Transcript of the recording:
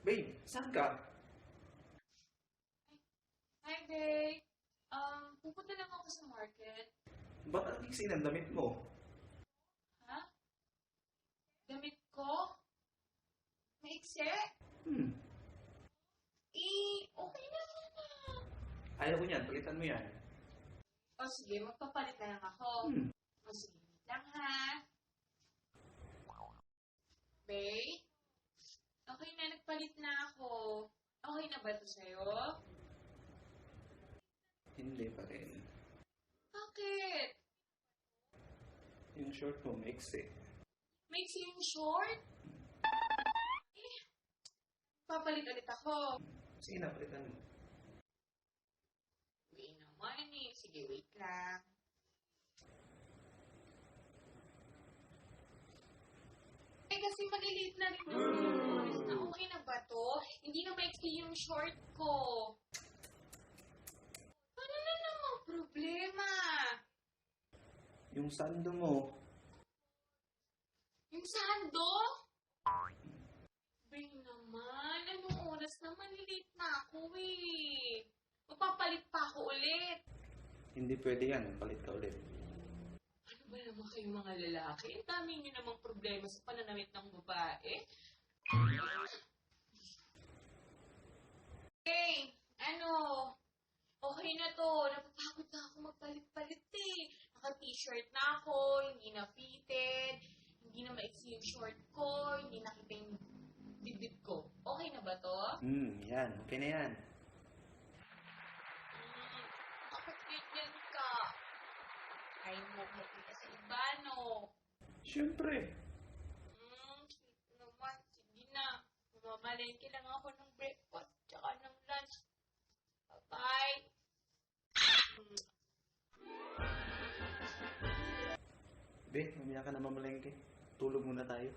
Babe, saan ka? Hi, babe. Pupunta lang ako sa market. Ba't ang iksi ng damit mo? Ha? Damit ko? Maikse? Hmm, Okay na sana. ayaw ko niyan. Palitan mo yan. O sige, magpapalit na lang ako. Hmm, O sige, wait lang ha. Babe? Okay na, nagpalit na ako. Okay na ba ito sa'yo? hindi pa rin. Bakit? Yung short mo, maiksi. Maikse yung short? Papalit ulit ako. Sige na, palitan mo. Wait naman eh. Sige, wait lang. Kasi maliliit na rin yung na okay na ba to? Hindi na maiksi yung short ko. Ano na namang problema? Yung sando mo. Yung sando? Bay naman, anong oras na maliliit na ako eh. Mapapalit pa ako ulit. Hindi pwede yan. Palit ka ulit. Ano ba naman kayong mga lalaki? Ang dami nyo namang problema sa pananamit ng babae. Hey, ano? Okay na to. Napapagod na ako magpalit-palit eh. Naka-t-shirt na ako, hindi na fitted, hindi na maiksi yung short ko, hindi nakita yung dibdib ko. Okay na ba to? Yan. Okay na yan. Bakit ganyan ka? Ayaw mo makita sa iba, no? Siyempre. Sweet naman. Sige na. Mamalengke lang ako ng breakfast tsaka ng lunch. Bye-bye. Be, mamaya ka na mamalengke. Tulog muna tayo.